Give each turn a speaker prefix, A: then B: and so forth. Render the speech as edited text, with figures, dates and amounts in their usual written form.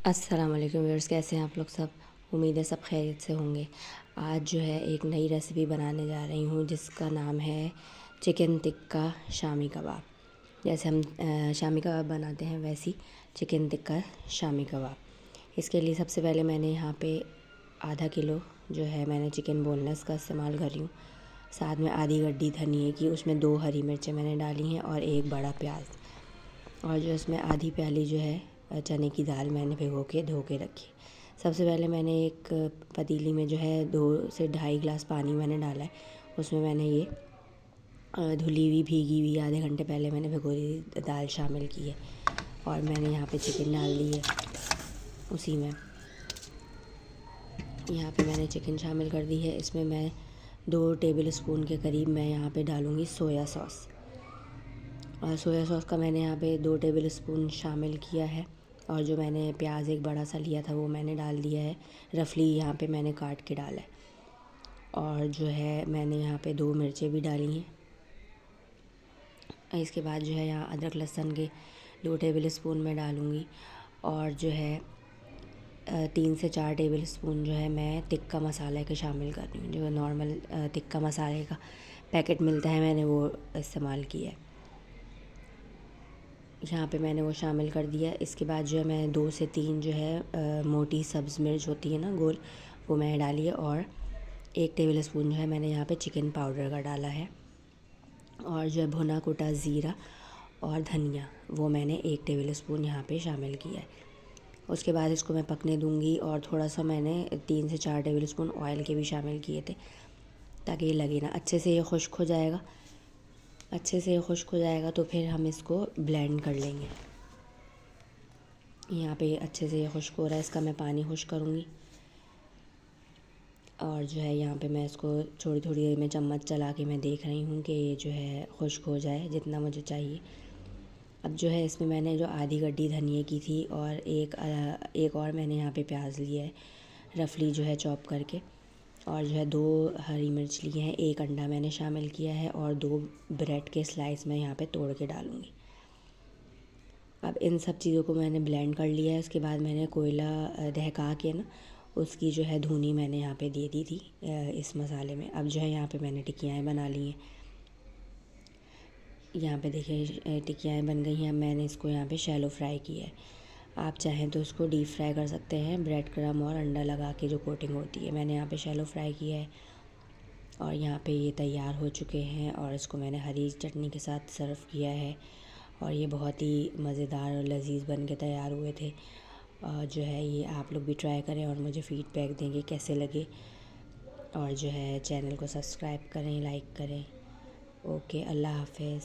A: अस्सलाम वालेकुम व्यूअर्स, कैसे हैं आप लोग सब। उम्मीद है सब खैरियत से होंगे। आज जो है एक नई रेसिपी बनाने जा रही हूँ जिसका नाम है चिकन टिक्का शामी कबाब। जैसे हम शामी कबाब बनाते हैं वैसी चिकन टिक्का शामी कबाब। इसके लिए सबसे पहले मैंने यहाँ पे आधा किलो जो है मैंने चिकन बोनलेस का इस्तेमाल कर रही हूँ। साथ में आधी गड्डी धनिए की, उसमें 2 हरी मिर्चें मैंने डाली हैं और 1 बड़ा प्याज, और जो इसमें आधी प्याली जो है चने की दाल मैंने भिगो के धो के रखी। सबसे पहले मैंने एक पतीली में जो है 2 से ढाई गिलास पानी मैंने डाला है। उसमें मैंने ये धुली हुई भीगी हुई आधे घंटे पहले मैंने भिगोई हुई दाल शामिल की है, और मैंने यहाँ पे चिकन डाल दी है। उसी में यहाँ पे मैंने चिकन शामिल कर दी है। इसमें मैं 2 टेबल स्पून के करीब मैं यहाँ पे डालूँगी सोया सॉस, और सोया सॉस का मैंने यहाँ पे 2 टेबल स्पून शामिल किया है। और जो मैंने प्याज एक बड़ा सा लिया था वो मैंने डाल दिया है, रफली यहाँ पे मैंने काट के डाला है। और जो है मैंने यहाँ पे 2 मिर्चें भी डाली हैं। इसके बाद जो है यहाँ अदरक लहसुन के 2 टेबल स्पून मैं डालूँगी, और जो है 3 से 4 टेबल स्पून जो है मैं टिक्का मसाला के शामिल कर रही हूँ। जो नॉर्मल टिक्का मसाले का पैकेट मिलता है मैंने वो इस्तेमाल किया है। यहाँ पे मैंने वो शामिल कर दिया। इसके बाद जो है मैं 2 से 3 जो है मोटी सब्ज़ मिर्च होती है ना गोल, वो मैंने डाली है। और 1 टेबल स्पून जो है मैंने यहाँ पे चिकन पाउडर का डाला है। और जो है भुना कुटा ज़ीरा और धनिया वो मैंने 1 टेबल स्पून यहाँ पे शामिल किया है। उसके बाद इसको मैं पकने दूँगी, और थोड़ा सा मैंने 3 से 4 टेबल स्पून ऑयल के भी शामिल किए थे, ताकि ये लगे ना। अच्छे से ये खुश्क हो जाएगा। अच्छे से खुश्क हो जाएगा तो फिर हम इसको ब्लेंड कर लेंगे। यहाँ पे अच्छे से ये खुश्क हो रहा है, इसका मैं पानी खुश्क करूँगी। और जो है यहाँ पे मैं इसको थोड़ी थोड़ी देर में चम्मच चला के मैं देख रही हूँ कि ये जो है खुश्क हो जाए जितना मुझे चाहिए। अब जो है इसमें मैंने जो आधी गड्डी धनिए की थी, और एक और मैंने यहाँ पे प्याज लिया है रफली जो है चॉप करके, और जो है 2 हरी मिर्च लिए हैं, 1 अंडा मैंने शामिल किया है, और 2 ब्रेड के स्लाइस मैं यहाँ पे तोड़ के डालूँगी। अब इन सब चीज़ों को मैंने ब्लेंड कर लिया है। उसके बाद मैंने कोयला दहका के ना उसकी जो है धुनी मैंने यहाँ पे दे दी थी इस मसाले में। अब जो है यहाँ पे मैंने टिक्कियाँ बना ली हैं। यहाँ पे देखिए टिक्कियाँ बन गई हैं। मैंने इसको यहाँ पे शैलो फ्राई किया है। आप चाहें तो इसको डीप फ्राई कर सकते हैं, ब्रेड क्रम और अंडा लगा के जो कोटिंग होती है। मैंने यहाँ पे शैलो फ्राई किया है, और यहाँ पे ये तैयार हो चुके हैं, और इसको मैंने हरी चटनी के साथ सर्व किया है। और ये बहुत ही मज़ेदार और लजीज बन के तैयार हुए थे। जो है ये आप लोग भी ट्राई करें और मुझे फ़ीडबैक देंगे कैसे लगे। और जो है चैनल को सब्सक्राइब करें, लाइक करें। ओके, अल्लाह हाफ़िज़।